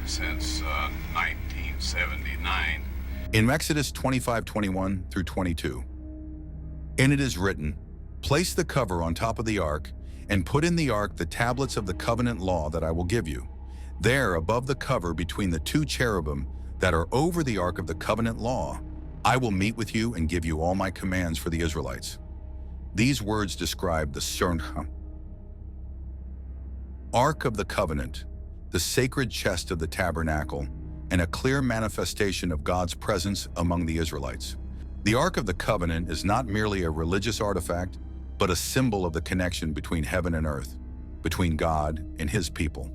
since 1979. In Exodus 25:21 through 22. And it is written, "Place the cover on top of the ark, and put in the ark the tablets of the covenant law that I will give you. There, above the cover between the two cherubim that are over the ark of the covenant law, I will meet with you and give you all my commands for the Israelites." These words describe the Ark of the Covenant, the sacred chest of the tabernacle, and a clear manifestation of God's presence among the Israelites. The Ark of the Covenant is not merely a religious artifact, but a symbol of the connection between heaven and earth, between God and His people.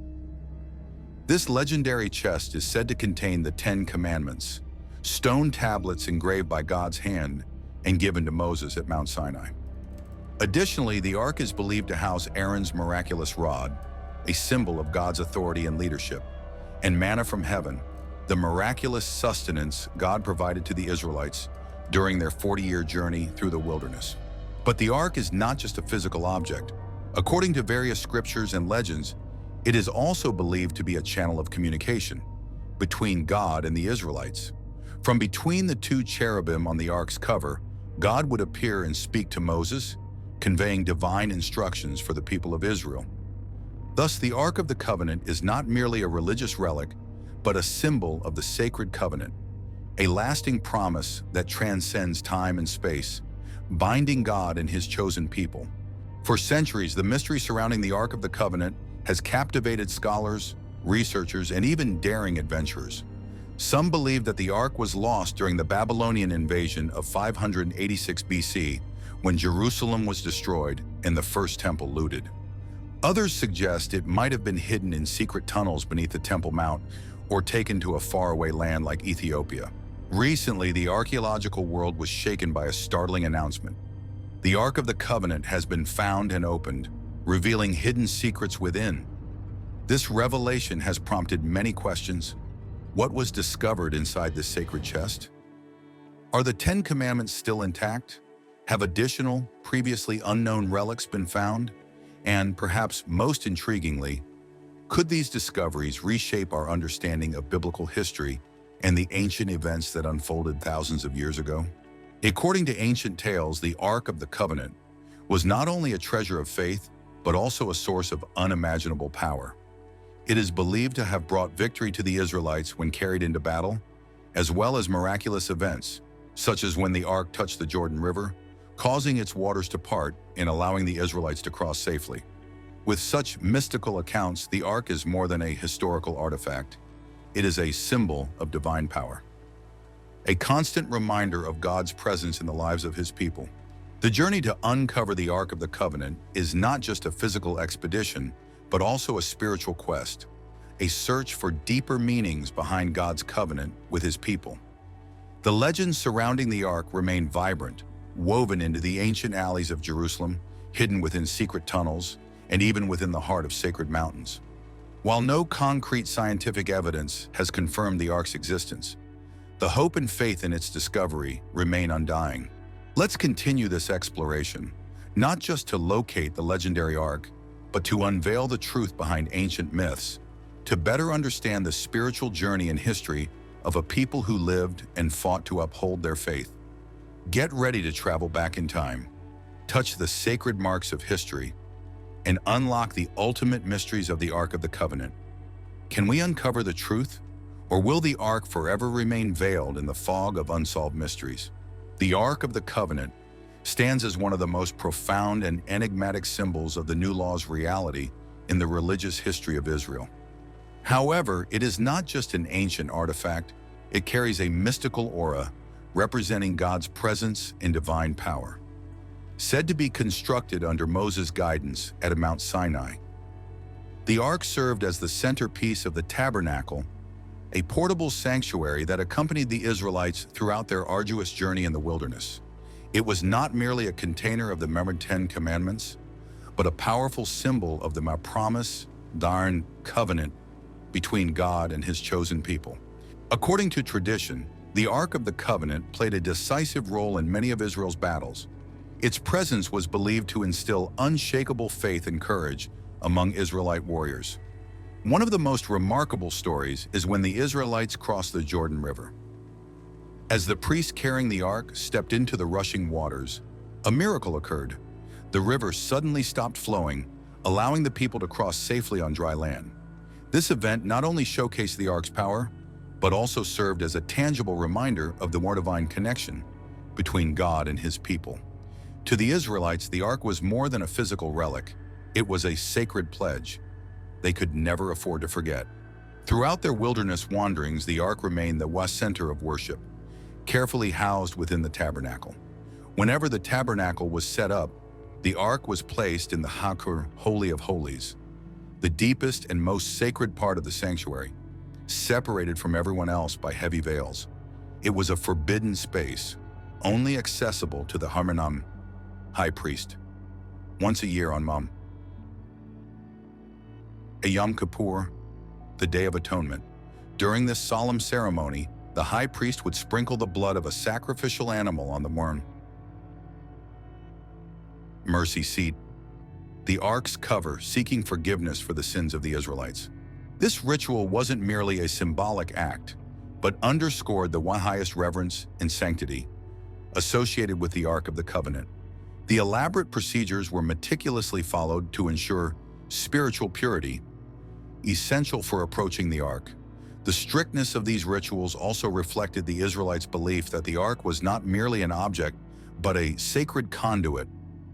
This legendary chest is said to contain the 10 Commandments, stone tablets engraved by God's hand and given to Moses at Mount Sinai. Additionally, the Ark is believed to house Aaron's miraculous rod, a symbol of God's authority and leadership, and manna from heaven, the miraculous sustenance God provided to the Israelites during their 40-year journey through the wilderness. But the Ark is not just a physical object. According to various scriptures and legends, it is also believed to be a channel of communication between God and the Israelites. From between the two cherubim on the Ark's cover, God would appear and speak to Moses, conveying divine instructions for the people of Israel. Thus, the Ark of the Covenant is not merely a religious relic, but a symbol of the sacred covenant, a lasting promise that transcends time and space, binding God and His chosen people. For centuries, the mystery surrounding the Ark of the Covenant has captivated scholars, researchers, and even daring adventurers. Some believe that the Ark was lost during the Babylonian invasion of 586 BC, when Jerusalem was destroyed and the first temple looted. Others suggest it might have been hidden in secret tunnels beneath the Temple Mount or taken to a faraway land like Ethiopia. Recently, the archaeological world was shaken by a startling announcement. The Ark of the Covenant has been found and opened, revealing hidden secrets within. This revelation has prompted many questions. What was discovered inside this sacred chest? Are the 10 Commandments still intact? Have additional, previously unknown relics been found? And perhaps most intriguingly, could these discoveries reshape our understanding of biblical history and the ancient events that unfolded thousands of years ago? According to ancient tales, the Ark of the Covenant was not only a treasure of faith, but also a source of unimaginable power. It is believed to have brought victory to the Israelites when carried into battle, as well as miraculous events, such as when the Ark touched the Jordan River, causing its waters to part and allowing the Israelites to cross safely. With such mystical accounts, the Ark is more than a historical artifact. It is a symbol of divine power, a constant reminder of God's presence in the lives of His people. The journey to uncover the Ark of the Covenant is not just a physical expedition, but also a spiritual quest, a search for deeper meanings behind God's covenant with His people. The legends surrounding the Ark remain vibrant, woven into the ancient alleys of Jerusalem, hidden within secret tunnels, and even within the heart of sacred mountains. While no concrete scientific evidence has confirmed the Ark's existence, the hope and faith in its discovery remain undying. Let's continue this exploration, not just to locate the legendary Ark, but to unveil the truth behind ancient myths, to better understand the spiritual journey and history of a people who lived and fought to uphold their faith. Get ready to travel back in time, touch the sacred marks of history, and unlock the ultimate mysteries of the Ark of the Covenant. Can we uncover the truth, or will the Ark forever remain veiled in the fog of unsolved mysteries? The Ark of the Covenant stands as one of the most profound and enigmatic symbols of the New Law's reality in the religious history of Israel. However, it is not just an ancient artifact, it carries a mystical aura representing God's presence and divine power. Said to be constructed under Moses' guidance at Mount Sinai, the Ark served as the centerpiece of the tabernacle, a portable sanctuary that accompanied the Israelites throughout their arduous journey in the wilderness. It was not merely a container of the memorable 10 Commandments, but a powerful symbol of the promise, darn covenant between God and His chosen people. According to tradition, the Ark of the Covenant played a decisive role in many of Israel's battles. Its presence was believed to instill unshakable faith and courage among Israelite warriors. One of the most remarkable stories is when the Israelites crossed the Jordan River. As the priest carrying the ark stepped into the rushing waters, a miracle occurred. The river suddenly stopped flowing, allowing the people to cross safely on dry land. This event not only showcased the ark's power, but also served as a tangible reminder of the more divine connection between God and his people. To the Israelites, the ark was more than a physical relic. It was a sacred pledge they could never afford to forget. Throughout their wilderness wanderings, the ark remained the center of worship, carefully housed within the tabernacle. Whenever the tabernacle was set up, the ark was placed in the Hakur, Holy of Holies, the deepest and most sacred part of the sanctuary, separated from everyone else by heavy veils. It was a forbidden space, only accessible to the Harmanam, high priest, once a year on a Yom Kippur, the Day of Atonement. During this solemn ceremony, the high priest would sprinkle the blood of a sacrificial animal on the mercy seat, the ark's cover, seeking forgiveness for the sins of the Israelites. This ritual wasn't merely a symbolic act, but underscored the highest reverence and sanctity associated with the Ark of the Covenant. The elaborate procedures were meticulously followed to ensure spiritual purity, essential for approaching the Ark. The strictness of these rituals also reflected the Israelites' belief that the Ark was not merely an object, but a sacred conduit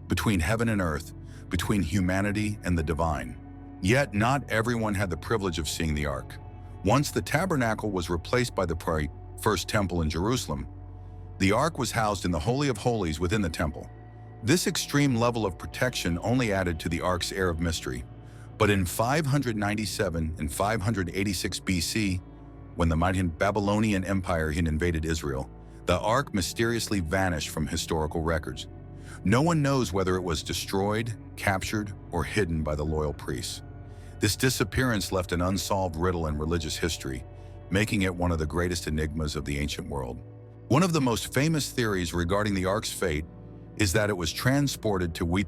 between heaven and earth, between humanity and the divine. Yet not everyone had the privilege of seeing the Ark. Once the tabernacle was replaced by the first temple in Jerusalem, the Ark was housed in the Holy of Holies within the temple. This extreme level of protection only added to the Ark's air of mystery. But in 597 and 586 BC, when the mighty Babylonian Empire had invaded Israel, the Ark mysteriously vanished from historical records. No one knows whether it was destroyed, captured, or hidden by the loyal priests. This disappearance left an unsolved riddle in religious history, making it one of the greatest enigmas of the ancient world. One of the most famous theories regarding the Ark's fate is that it was transported to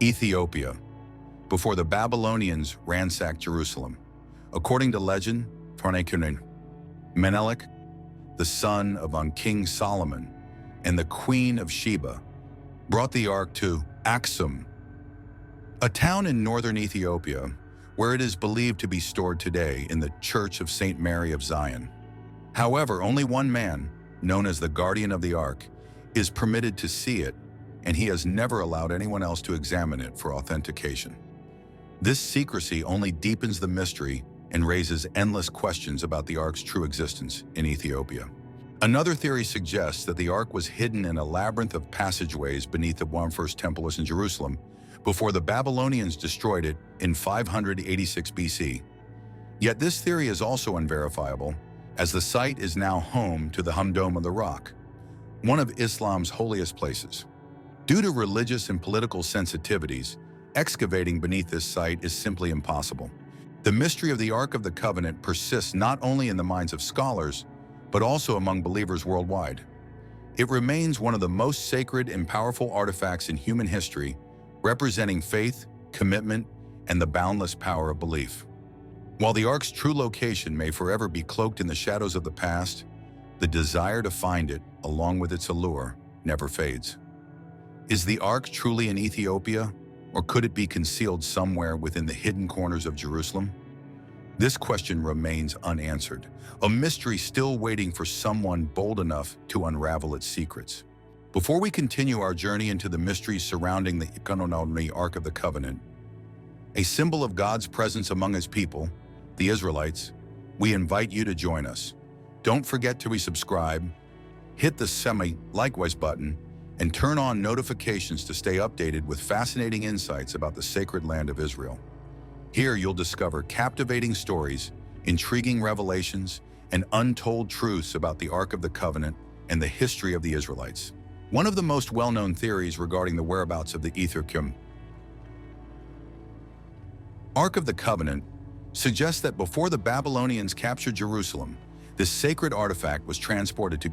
Ethiopia, before the Babylonians ransacked Jerusalem. According to legend, Menelik, the son of King Solomon and the Queen of Sheba, brought the Ark to Aksum, a town in northern Ethiopia, where it is believed to be stored today in the Church of St. Mary of Zion. However, only one man, known as the Guardian of the Ark, is permitted to see it, and he has never allowed anyone else to examine it for authentication. This secrecy only deepens the mystery and raises endless questions about the Ark's true existence in Ethiopia. Another theory suggests that the Ark was hidden in a labyrinth of passageways beneath the first temple in Jerusalem before the Babylonians destroyed it in 586 BC. Yet this theory is also unverifiable, as the site is now home to the Dome of the Rock, one of Islam's holiest places. Due to religious and political sensitivities, excavating beneath this site is simply impossible. The mystery of the Ark of the Covenant persists not only in the minds of scholars, but also among believers worldwide. It remains one of the most sacred and powerful artifacts in human history, representing faith, commitment, and the boundless power of belief. While the Ark's true location may forever be cloaked in the shadows of the past, the desire to find it, along with its allure, never fades. Is the Ark truly in Ethiopia, or could it be concealed somewhere within the hidden corners of Jerusalem? This question remains unanswered, a mystery still waiting for someone bold enough to unravel its secrets. Before we continue our journey into the mysteries surrounding the Ark of the Covenant, a symbol of God's presence among his people, the Israelites, we invite you to join us. Don't forget to resubscribe, hit the likewise button, and turn on notifications to stay updated with fascinating insights about the sacred land of Israel. Here you'll discover captivating stories, intriguing revelations, and untold truths about the Ark of the Covenant and the history of the Israelites. One of the most well-known theories regarding the whereabouts of the Ark of the Covenant suggests that before the Babylonians captured Jerusalem, this sacred artifact was transported to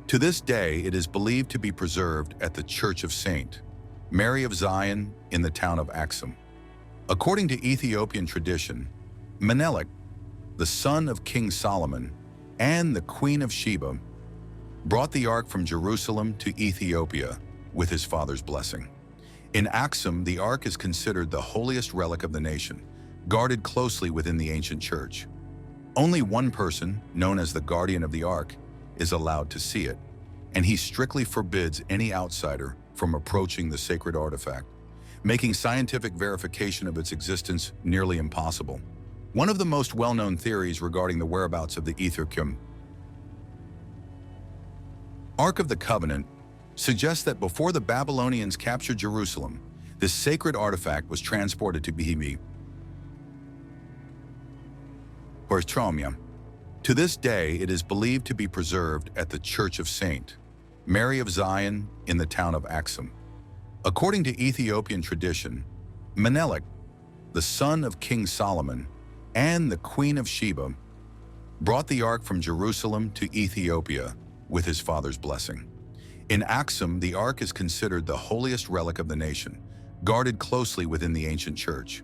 To this day, it is believed to be preserved at the Church of St. Mary of Zion in the town of Axum. According to Ethiopian tradition, Menelik, the son of King Solomon, and the Queen of Sheba, brought the ark from Jerusalem to Ethiopia with his father's blessing. In Axum, the ark is considered the holiest relic of the nation, guarded closely within the ancient church. Only one person, known as the guardian of the ark, is allowed to see it, and he strictly forbids any outsider from approaching the sacred artifact, making scientific verification of its existence nearly impossible. One of the most well-known theories regarding the whereabouts of the Ethiopian Ark of the Covenant suggests that before the Babylonians captured Jerusalem, this sacred artifact was transported to Bihimi, or Tromia. To this day, it is believed to be preserved at the Church of St. Mary of Zion in the town of Axum. According to Ethiopian tradition, Menelik, the son of King Solomon, and the Queen of Sheba, brought the ark from Jerusalem to Ethiopia with his father's blessing. In Axum, the ark is considered the holiest relic of the nation, guarded closely within the ancient church.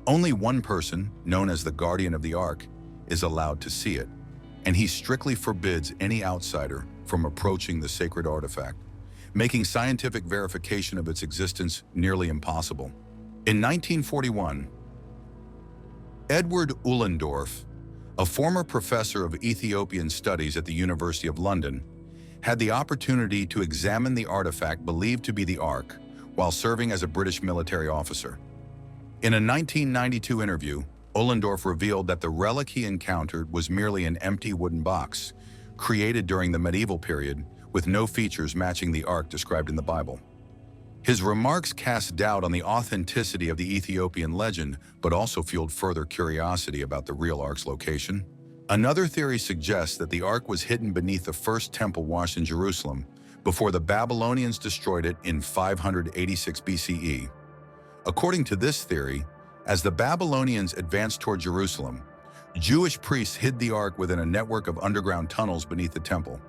Only one person, known as the guardian of the ark, is allowed to see it, and he strictly forbids any outsider from approaching the sacred artifact, making scientific verification of its existence nearly impossible. In 1941, Edward Uhlendorf, a former professor of Ethiopian studies at the University of London, had the opportunity to examine the artifact believed to be the Ark while serving as a British military officer. In a 1992 interview, Uhlendorf revealed that the relic he encountered was merely an empty wooden box, created during the medieval period with no features matching the Ark described in the Bible. His remarks cast doubt on the authenticity of the Ethiopian legend, but also fueled further curiosity about the real Ark's location. Another theory suggests that the Ark was hidden beneath the first temple washed in Jerusalem before the Babylonians destroyed it in 586 BCE. According to this theory, as the Babylonians advanced toward Jerusalem, Jewish priests hid the Ark within a network of underground tunnels beneath the temple.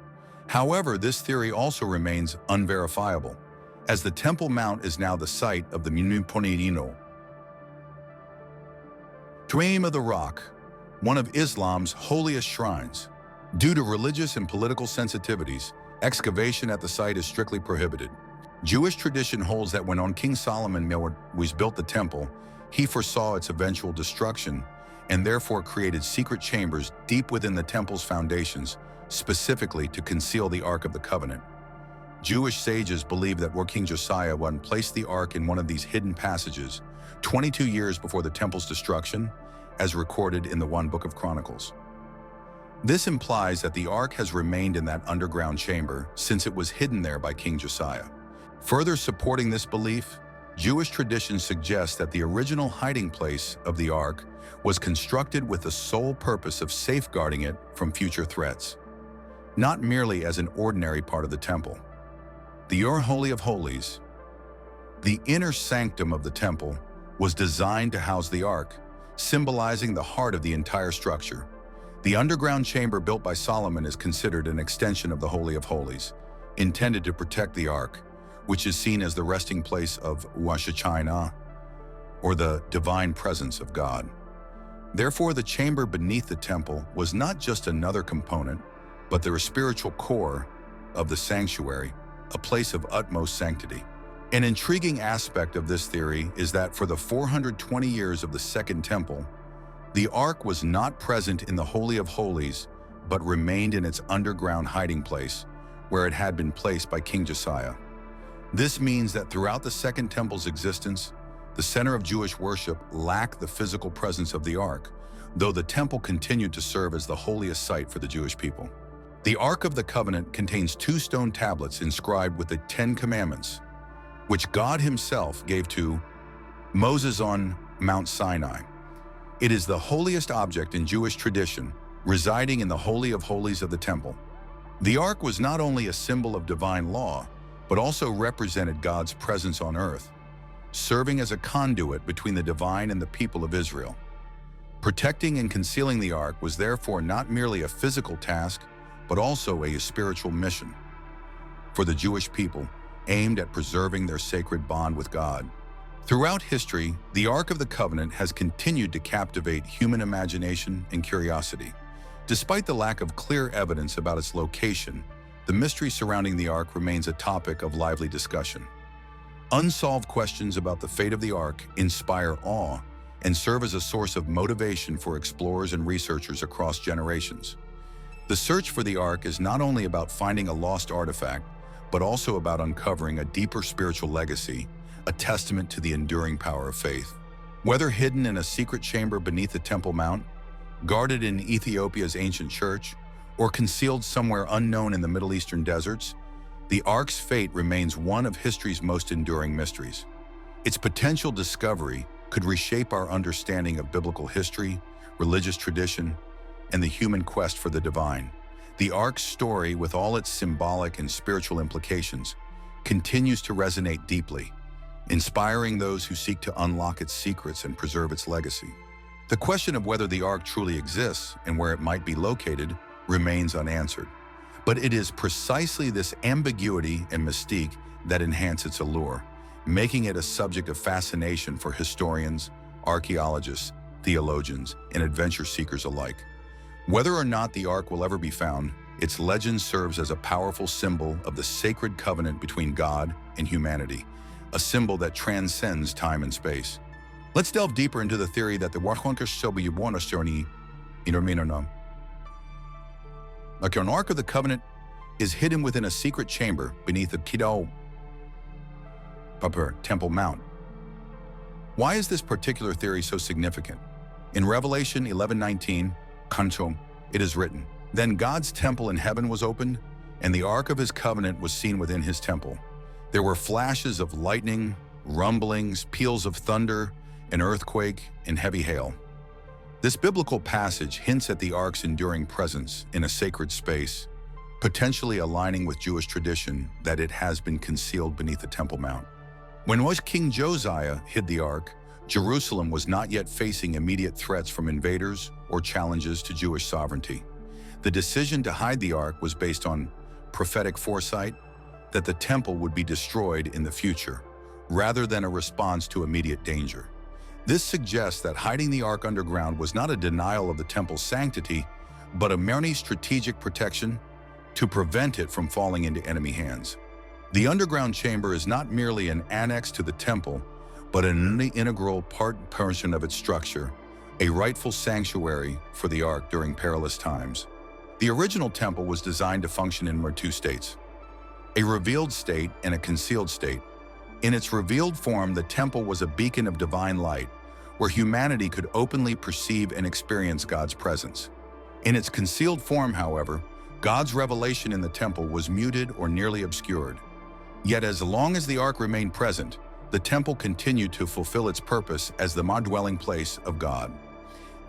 However, this theory also remains unverifiable, as the Temple Mount is now the site of the Muniponidino Tomb of the Rock, one of Islam's holiest shrines. Due to religious and political sensitivities, excavation at the site is strictly prohibited. Jewish tradition holds that when King Solomon built the temple, he foresaw its eventual destruction and therefore created secret chambers deep within the temple's foundations, specifically to conceal the Ark of the Covenant. Jewish sages believe that King Josiah placed the Ark in one of these hidden passages 22 years before the temple's destruction, as recorded in the 1 Book of Chronicles. This implies that the Ark has remained in that underground chamber since it was hidden there by King Josiah. Further supporting this belief, Jewish tradition suggests that the original hiding place of the Ark was constructed with the sole purpose of safeguarding it from future threats, not merely as an ordinary part of the temple. The Holy of Holies, the inner sanctum of the temple, was designed to house the Ark, symbolizing the heart of the entire structure. The underground chamber built by Solomon is considered an extension of the Holy of Holies, intended to protect the Ark, which is seen as the resting place of Shekinah, or the divine presence of God. Therefore, the chamber beneath the temple was not just another component, but the spiritual core of the sanctuary, a place of utmost sanctity. An intriguing aspect of this theory is that for the 420 years of the Second Temple, the Ark was not present in the Holy of Holies, but remained in its underground hiding place, where it had been placed by King Josiah. This means that throughout the Second Temple's existence, the center of Jewish worship lacked the physical presence of the Ark, though the temple continued to serve as the holiest site for the Jewish people. The Ark of the Covenant contains 2 stone tablets inscribed with the 10 Commandments, which God himself gave to Moses on Mount Sinai. It is the holiest object in Jewish tradition, residing in the Holy of Holies of the temple. The Ark was not only a symbol of divine law, but also represented God's presence on earth, serving as a conduit between the divine and the people of Israel. Protecting and concealing the Ark was therefore not merely a physical task, but also a spiritual mission. For the Jewish people, aimed at preserving their sacred bond with God. Throughout history, the Ark of the Covenant has continued to captivate human imagination and curiosity. Despite the lack of clear evidence about its location, the mystery surrounding the Ark remains a topic of lively discussion. Unsolved questions about the fate of the Ark inspire awe and serve as a source of motivation for explorers and researchers across generations. The search for the Ark is not only about finding a lost artifact, but also about uncovering a deeper spiritual legacy, a testament to the enduring power of faith. Whether hidden in a secret chamber beneath the Temple Mount, guarded in Ethiopia's ancient church, or concealed somewhere unknown in the Middle Eastern deserts, the Ark's fate remains one of history's most enduring mysteries. Its potential discovery could reshape our understanding of biblical history, religious tradition, and the human quest for the divine. The Ark's story, with all its symbolic and spiritual implications, continues to resonate deeply, inspiring those who seek to unlock its secrets and preserve its legacy. The question of whether the Ark truly exists and where it might be located remains unanswered. But it is precisely this ambiguity and mystique that enhance its allure, making it a subject of fascination for historians, archaeologists, theologians, and adventure seekers alike. Whether or not the Ark will ever be found, its legend serves as a powerful symbol of the sacred covenant between God and humanity, a symbol that transcends time and space. Let's delve deeper into the theory that the Ark of the Covenant is hidden within a secret chamber beneath the Temple Mount. Why is this particular theory so significant? In Revelation 11:19, it is written, "Then God's temple in heaven was opened, and the Ark of his covenant was seen within his temple. There were flashes of lightning, rumblings, peals of thunder, an earthquake, and heavy hail." This biblical passage hints at the Ark's enduring presence in a sacred space, potentially aligning with Jewish tradition that it has been concealed beneath the Temple Mount. When King Josiah hid the Ark, Jerusalem was not yet facing immediate threats from invaders or challenges to Jewish sovereignty. The decision to hide the Ark was based on prophetic foresight that the temple would be destroyed in the future, rather than a response to immediate danger. This suggests that hiding the Ark underground was not a denial of the temple's sanctity, but a merely strategic protection to prevent it from falling into enemy hands. The underground chamber is not merely an annex to the temple, but an integral portion of its structure, a rightful sanctuary for the Ark during perilous times. The original temple was designed to function in two states: a revealed state and a concealed state. In its revealed form, the temple was a beacon of divine light, where humanity could openly perceive and experience God's presence. In its concealed form, however, God's revelation in the temple was muted or nearly obscured. Yet as long as the Ark remained present, the temple continued to fulfill its purpose as the dwelling place of God.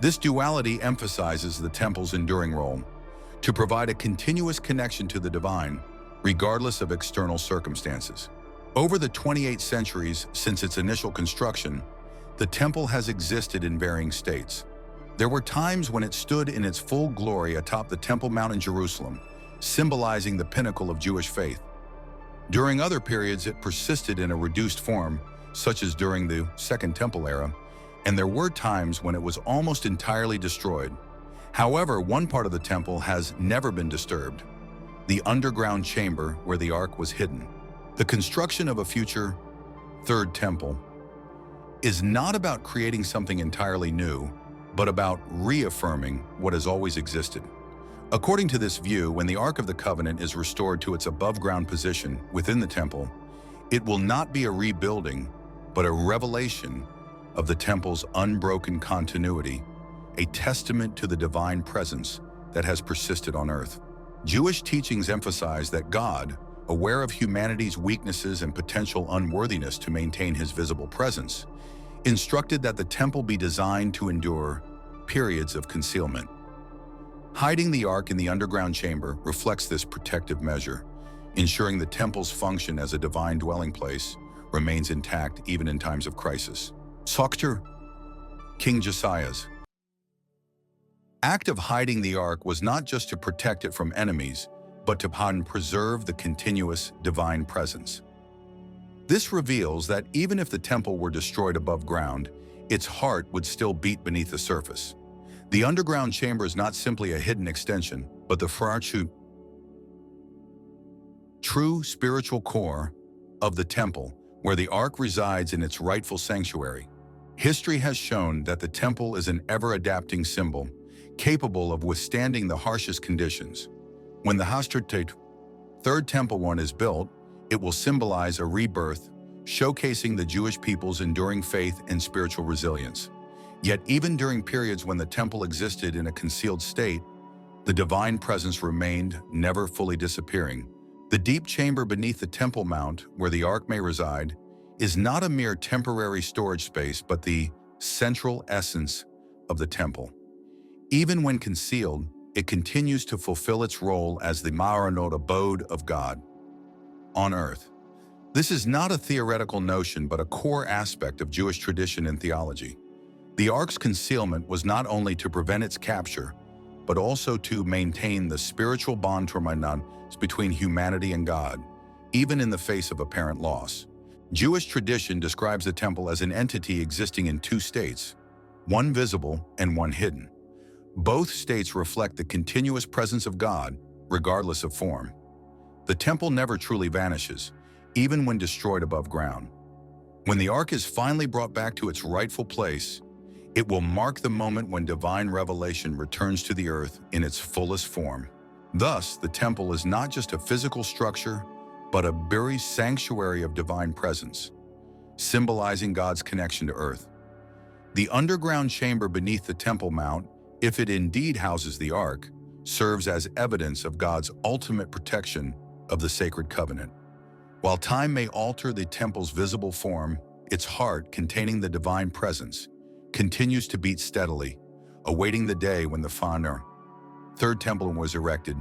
This duality emphasizes the temple's enduring role, to provide a continuous connection to the divine, regardless of external circumstances. Over the 28 centuries since its initial construction, the temple has existed in varying states. There were times when it stood in its full glory atop the Temple Mount in Jerusalem, symbolizing the pinnacle of Jewish faith. During other periods, it persisted in a reduced form, such as during the Second Temple era, and there were times when it was almost entirely destroyed. However, one part of the temple has never been disturbed: the underground chamber where the Ark was hidden. The construction of a future Third Temple is not about creating something entirely new, but about reaffirming what has always existed. According to this view, when the Ark of the Covenant is restored to its above-ground position within the temple, it will not be a rebuilding, but a revelation of the temple's unbroken continuity, a testament to the divine presence that has persisted on earth. Jewish teachings emphasize that God, aware of humanity's weaknesses and potential unworthiness to maintain his visible presence, instructed that the temple be designed to endure periods of concealment. Hiding the Ark in the underground chamber reflects this protective measure, ensuring the temple's function as a divine dwelling place remains intact even in times of crisis. King Josiah's act of hiding the Ark was not just to protect it from enemies, but to preserve the continuous divine presence. This reveals that even if the temple were destroyed above ground, its heart would still beat beneath the surface. The underground chamber is not simply a hidden extension, but the true spiritual core of the temple, where the ark resides in its rightful sanctuary. History has shown that the temple is an ever-adapting symbol, capable of withstanding the harshest conditions. When the Third Temple one is built, it will symbolize a rebirth, showcasing the Jewish people's enduring faith and spiritual resilience. Yet even during periods when the temple existed in a concealed state, the divine presence remained, never fully disappearing. The deep chamber beneath the Temple Mount, where the ark may reside, is not a mere temporary storage space, but the central essence of the temple. Even when concealed, it continues to fulfill its role as the Maranot abode of God on earth. This is not a theoretical notion, but a core aspect of Jewish tradition and theology. The ark's concealment was not only to prevent its capture, but also to maintain the spiritual bond between humanity and God, even in the face of apparent loss. Jewish tradition describes the temple as an entity existing in two states, one visible and one hidden. Both states reflect the continuous presence of God, regardless of form. The temple never truly vanishes, even when destroyed above ground. When the ark is finally brought back to its rightful place, it will mark the moment when divine revelation returns to the earth in its fullest form. Thus, the temple is not just a physical structure, but a buried sanctuary of divine presence, symbolizing God's connection to earth. The underground chamber beneath the Temple Mount, if it indeed houses the ark, serves as evidence of God's ultimate protection of the sacred covenant. While time may alter the temple's visible form, its heart, containing the divine presence, continues to beat steadily, awaiting the day when the Third Temple was erected,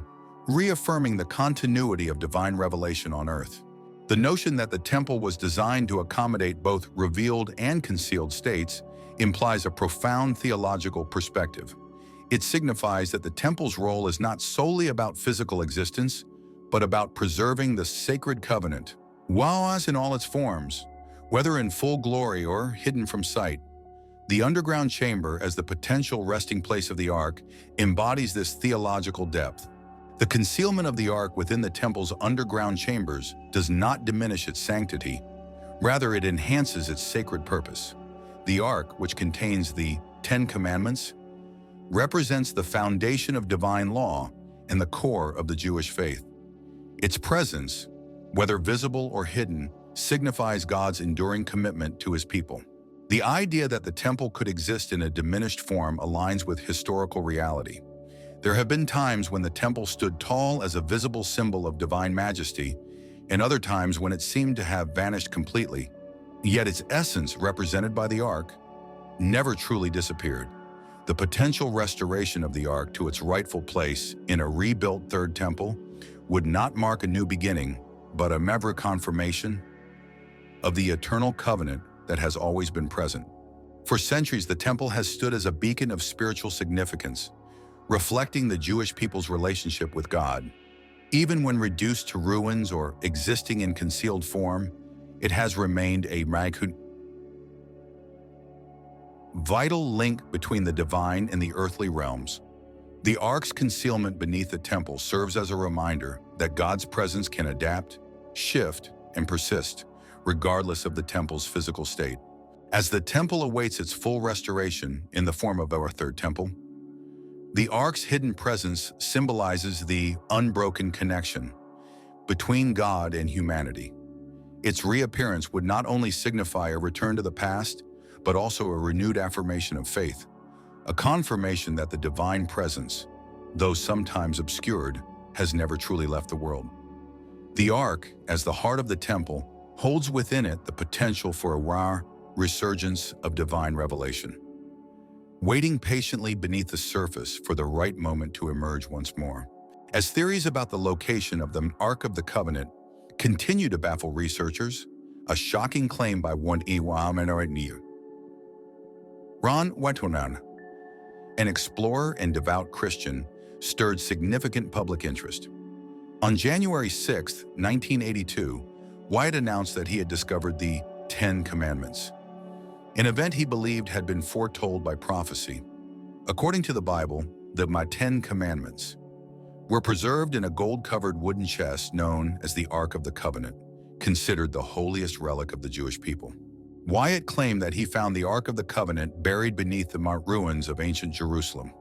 reaffirming the continuity of divine revelation on earth. The notion that the temple was designed to accommodate both revealed and concealed states implies a profound theological perspective. It signifies that the temple's role is not solely about physical existence, but about preserving the sacred covenant, as in all its forms, whether in full glory or hidden from sight. The underground chamber, as the potential resting place of the ark, embodies this theological depth. The concealment of the ark within the temple's underground chambers does not diminish its sanctity. Rather, it enhances its sacred purpose. The ark, which contains the Ten Commandments, represents the foundation of divine law and the core of the Jewish faith. Its presence, whether visible or hidden, signifies God's enduring commitment to his people. The idea that the temple could exist in a diminished form aligns with historical reality. There have been times when the temple stood tall as a visible symbol of divine majesty, and other times when it seemed to have vanished completely. Yet its essence, represented by the ark, never truly disappeared. The potential restoration of the ark to its rightful place in a rebuilt Third Temple would not mark a new beginning, but a mere confirmation of the eternal covenant that has always been present. For centuries, the temple has stood as a beacon of spiritual significance, reflecting the Jewish people's relationship with God. Even when reduced to ruins or existing in concealed form, it has remained a vital link between the divine and the earthly realms. The ark's concealment beneath the temple serves as a reminder that God's presence can adapt, shift, and persist, regardless of the temple's physical state. As the temple awaits its full restoration in the form of our Third Temple, the ark's hidden presence symbolizes the unbroken connection between God and humanity. Its reappearance would not only signify a return to the past, but also a renewed affirmation of faith, a confirmation that the divine presence, though sometimes obscured, has never truly left the world. The ark, as the heart of the temple, holds within it the potential for a rare resurgence of divine revelation, waiting patiently beneath the surface for the right moment to emerge once more. As theories about the location of the Ark of the Covenant continue to baffle researchers, a shocking claim by one Ron Wetonan, an explorer and devout Christian, stirred significant public interest. On January 6, 1982, Wyatt announced that he had discovered the 10 Commandments, an event he believed had been foretold by prophecy. According to the Bible, the 10 Commandments were preserved in a gold-covered wooden chest known as the Ark of the Covenant, considered the holiest relic of the Jewish people. Wyatt claimed that he found the Ark of the Covenant buried beneath the ruins of ancient Jerusalem,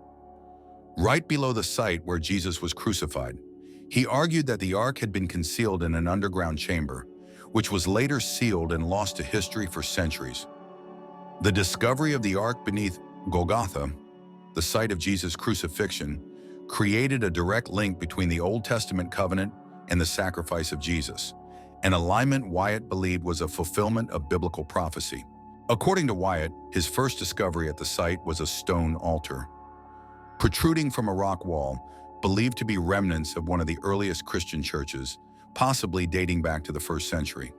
right below the site where Jesus was crucified. He argued that the Ark had been concealed in an underground chamber, which was later sealed and lost to history for centuries. The discovery of the Ark beneath Golgotha, the site of Jesus' crucifixion, created a direct link between the Old Testament covenant and the sacrifice of Jesus, an alignment Wyatt believed was a fulfillment of biblical prophecy. According to Wyatt, his first discovery at the site was a stone altar, protruding from a rock wall, believed to be remnants of one of the earliest Christian churches, possibly dating back to the 1st century.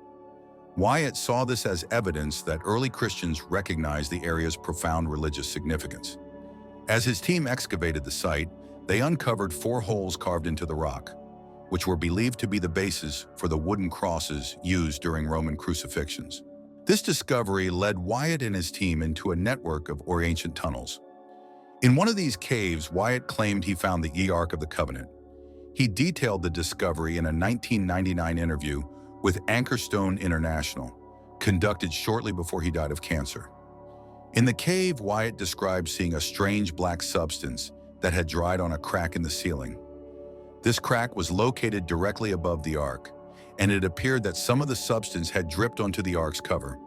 Wyatt saw this as evidence that early Christians recognized the area's profound religious significance. As his team excavated the site, they uncovered 4 holes carved into the rock, which were believed to be the basis for the wooden crosses used during Roman crucifixions. This discovery led Wyatt and his team into a network of ancient tunnels. In one of these caves, Wyatt claimed he found the Ark of the Covenant. He detailed the discovery in a 1999 interview with Anchorstone International, conducted shortly before he died of cancer. In the cave, Wyatt described seeing a strange black substance that had dried on a crack in the ceiling. This crack was located directly above the Ark, and it appeared that some of the substance had dripped onto the Ark's cover.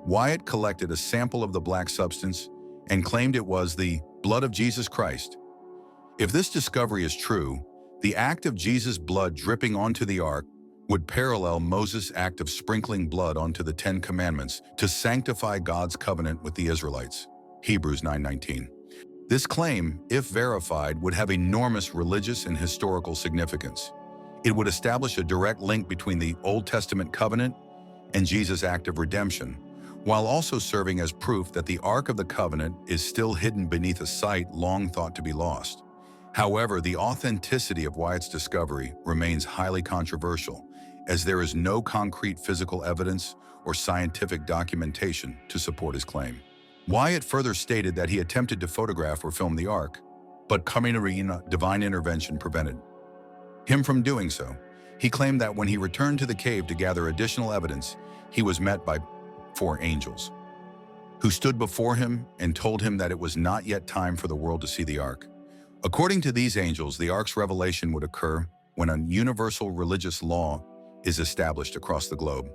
Wyatt collected a sample of the black substance and claimed it was the blood of Jesus Christ. If this discovery is true, the act of Jesus' blood dripping onto the Ark would parallel Moses' act of sprinkling blood onto the 10 Commandments to sanctify God's covenant with the Israelites. Hebrews 9:19. This claim, if verified, would have enormous religious and historical significance. It would establish a direct link between the Old Testament covenant and Jesus' act of redemption, while also serving as proof that the Ark of the Covenant is still hidden beneath a site long thought to be lost. However, the authenticity of Wyatt's discovery remains highly controversial, as there is no concrete physical evidence or scientific documentation to support his claim. Wyatt further stated that he attempted to photograph or film the Ark, but divine intervention prevented him from doing so. He claimed that when he returned to the cave to gather additional evidence, he was met by 4 angels, who stood before him and told him that it was not yet time for the world to see the Ark. According to these angels, the Ark's revelation would occur when a universal religious law is established across the globe.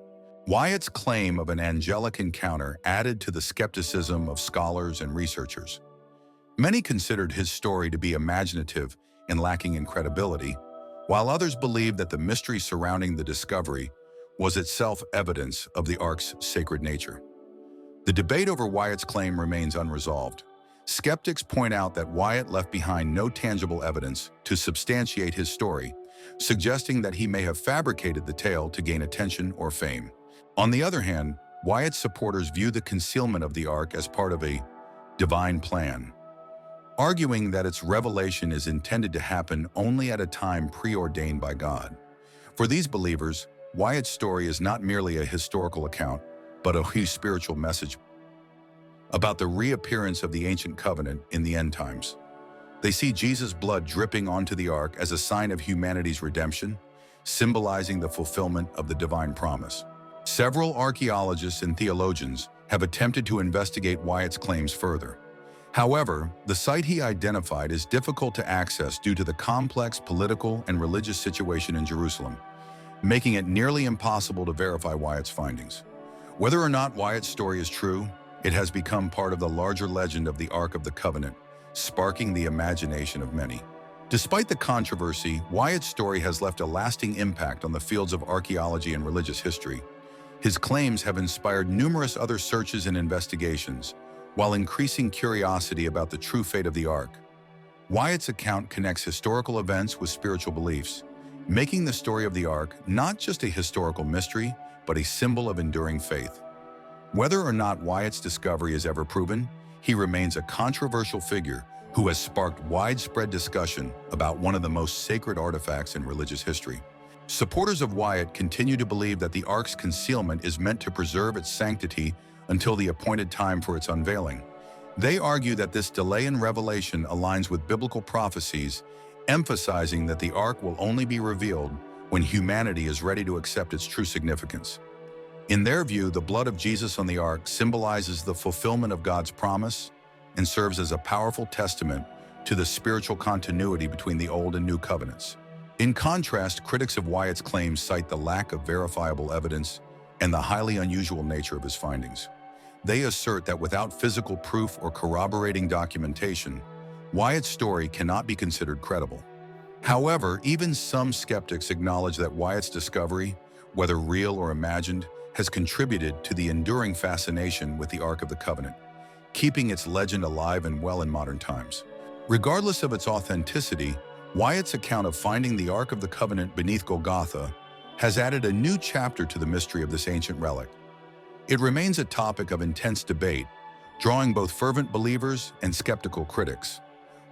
Wyatt's claim of an angelic encounter added to the skepticism of scholars and researchers. Many considered his story to be imaginative and lacking in credibility, while others believed that the mystery surrounding the discovery was itself evidence of the Ark's sacred nature. The debate over Wyatt's claim remains unresolved. Skeptics point out that Wyatt left behind no tangible evidence to substantiate his story, suggesting that he may have fabricated the tale to gain attention or fame. On the other hand, Wyatt's supporters view the concealment of the Ark as part of a divine plan, arguing that its revelation is intended to happen only at a time preordained by God. For these believers, Wyatt's story is not merely a historical account, but a spiritual message about the reappearance of the ancient covenant in the end times. They see Jesus' blood dripping onto the Ark as a sign of humanity's redemption, symbolizing the fulfillment of the divine promise. Several archaeologists and theologians have attempted to investigate Wyatt's claims further. However, the site he identified is difficult to access due to the complex political and religious situation in Jerusalem, making it nearly impossible to verify Wyatt's findings. Whether or not Wyatt's story is true, it has become part of the larger legend of the Ark of the Covenant, sparking the imagination of many. Despite the controversy, Wyatt's story has left a lasting impact on the fields of archaeology and religious history. His claims have inspired numerous other searches and investigations, while increasing curiosity about the true fate of the Ark. Wyatt's account connects historical events with spiritual beliefs, making the story of the Ark not just a historical mystery, but a symbol of enduring faith. Whether or not Wyatt's discovery is ever proven, he remains a controversial figure who has sparked widespread discussion about one of the most sacred artifacts in religious history. Supporters of Wyatt continue to believe that the Ark's concealment is meant to preserve its sanctity until the appointed time for its unveiling. They argue that this delay in revelation aligns with biblical prophecies, emphasizing that the Ark will only be revealed when humanity is ready to accept its true significance. In their view, the blood of Jesus on the Ark symbolizes the fulfillment of God's promise and serves as a powerful testament to the spiritual continuity between the Old and New Covenants. In contrast, critics of Wyatt's claims cite the lack of verifiable evidence and the highly unusual nature of his findings. They assert that without physical proof or corroborating documentation, Wyatt's story cannot be considered credible. However, even some skeptics acknowledge that Wyatt's discovery, whether real or imagined, has contributed to the enduring fascination with the Ark of the Covenant, keeping its legend alive and well in modern times. Regardless of its authenticity, Wyatt's account of finding the Ark of the Covenant beneath Golgotha has added a new chapter to the mystery of this ancient relic. It remains a topic of intense debate, drawing both fervent believers and skeptical critics.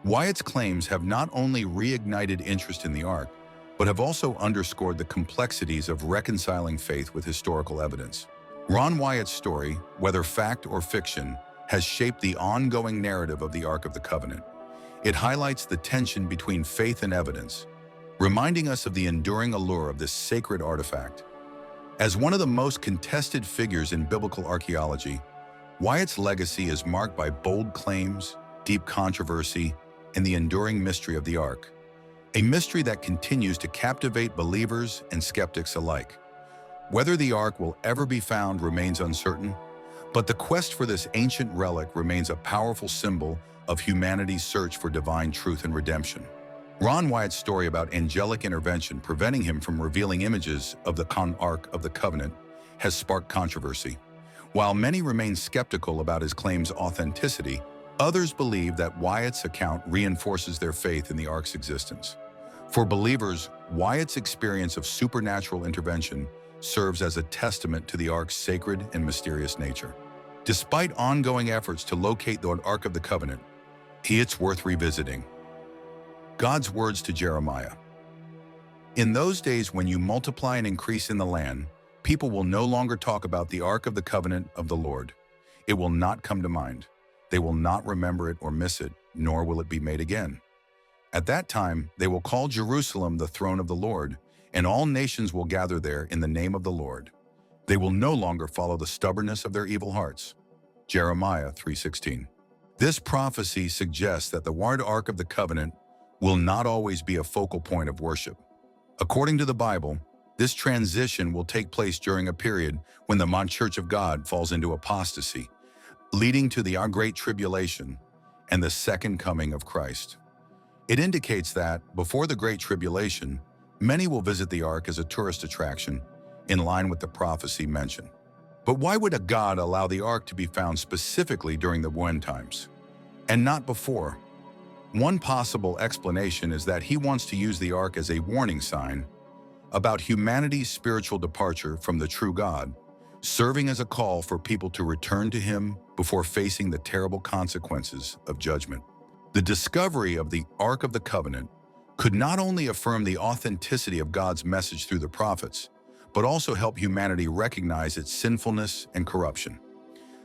Wyatt's claims have not only reignited interest in the Ark, but have also underscored the complexities of reconciling faith with historical evidence. Ron Wyatt's story, whether fact or fiction, has shaped the ongoing narrative of the Ark of the Covenant. It highlights the tension between faith and evidence, reminding us of the enduring allure of this sacred artifact. As one of the most contested figures in biblical archaeology, Wyatt's legacy is marked by bold claims, deep controversy, and the enduring mystery of the Ark, a mystery that continues to captivate believers and skeptics alike. Whether the Ark will ever be found remains uncertain, but the quest for this ancient relic remains a powerful symbol of humanity's search for divine truth and redemption. Ron Wyatt's story about angelic intervention preventing him from revealing images of the Ark of the Covenant has sparked controversy. While many remain skeptical about his claims' authenticity, others believe that Wyatt's account reinforces their faith in the Ark's existence. For believers, Wyatt's experience of supernatural intervention serves as a testament to the Ark's sacred and mysterious nature. Despite ongoing efforts to locate the Ark of the Covenant, it's worth revisiting. God's words to Jeremiah. In those days when you multiply and increase in the land, people will no longer talk about the Ark of the Covenant of the Lord. It will not come to mind. They will not remember it or miss it, nor will it be made again. At that time, they will call Jerusalem the throne of the Lord, and all nations will gather there in the name of the Lord. They will no longer follow the stubbornness of their evil hearts. Jeremiah 3:16. This prophecy suggests that the word Ark of the Covenant will not always be a focal point of worship. According to the Bible, this transition will take place during a period when the Church of God falls into apostasy, leading to the Great Tribulation and the second coming of Christ. It indicates that, before the Great Tribulation, many will visit the Ark as a tourist attraction, in line with the prophecy mentioned. But why would a God allow the Ark to be found specifically during the end times, and not before? One possible explanation is that he wants to use the Ark as a warning sign about humanity's spiritual departure from the true God, serving as a call for people to return to him before facing the terrible consequences of judgment. The discovery of the Ark of the Covenant could not only affirm the authenticity of God's message through the prophets, but also help humanity recognize its sinfulness and corruption.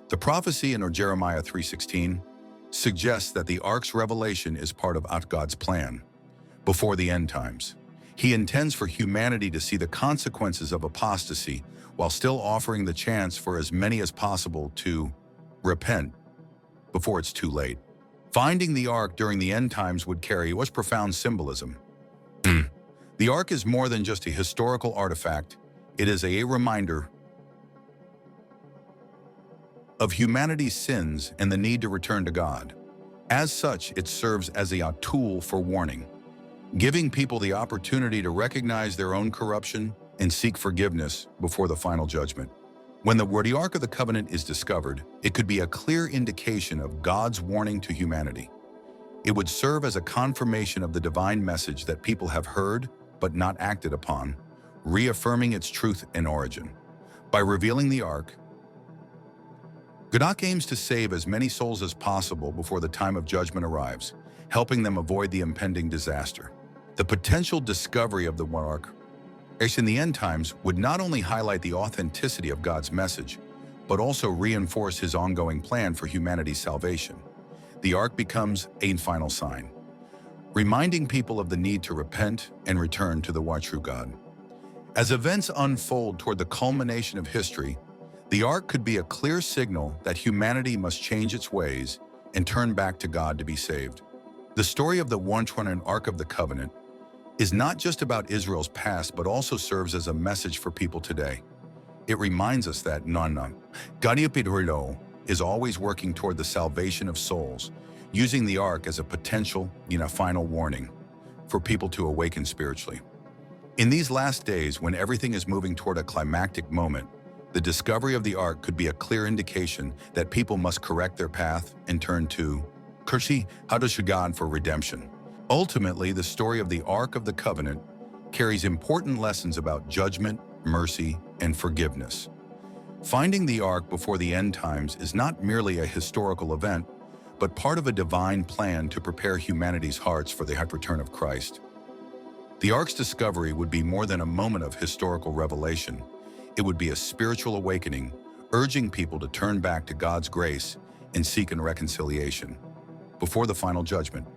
The prophecy in Jeremiah 3:16 suggests that the Ark's revelation is part of God's plan. Before the end times, he intends for humanity to see the consequences of apostasy while still offering the chance for as many as possible to repent before it's too late. Finding the Ark during the end times would carry profound symbolism. The Ark is more than just a historical artifact. It is a reminder of humanity's sins and the need to return to God. As such, it serves as a tool for warning, giving people the opportunity to recognize their own corruption and seek forgiveness before the final judgment. When the Ark of the Covenant is discovered, it could be a clear indication of God's warning to humanity. It would serve as a confirmation of the divine message that people have heard but not acted upon, reaffirming its truth and origin. By revealing the Ark, God aims to save as many souls as possible before the time of judgment arrives, helping them avoid the impending disaster. The potential discovery of the Ark in the end times would not only highlight the authenticity of God's message, but also reinforce his ongoing plan for humanity's salvation. The ark becomes a final sign, reminding people of the need to repent and return to the one true God. As events unfold toward the culmination of history, the ark could be a clear signal that humanity must change its ways and turn back to God to be saved. The story of the 120 Ark of the Covenant is not just about Israel's past, but also serves as a message for people today. It reminds us that God is always working toward the salvation of souls, using the ark as a potential, final warning for people to awaken spiritually. In these last days, when everything is moving toward a climactic moment, the discovery of the ark could be a clear indication that people must correct their path and turn to God for redemption. Ultimately, the story of the Ark of the Covenant carries important lessons about judgment, mercy, and forgiveness. Finding the ark before the end times is not merely a historical event, but part of a divine plan to prepare humanity's hearts for the return of Christ. The ark's discovery would be more than a moment of historical revelation. It would be a spiritual awakening, urging people to turn back to God's grace and seek reconciliation before the final judgment.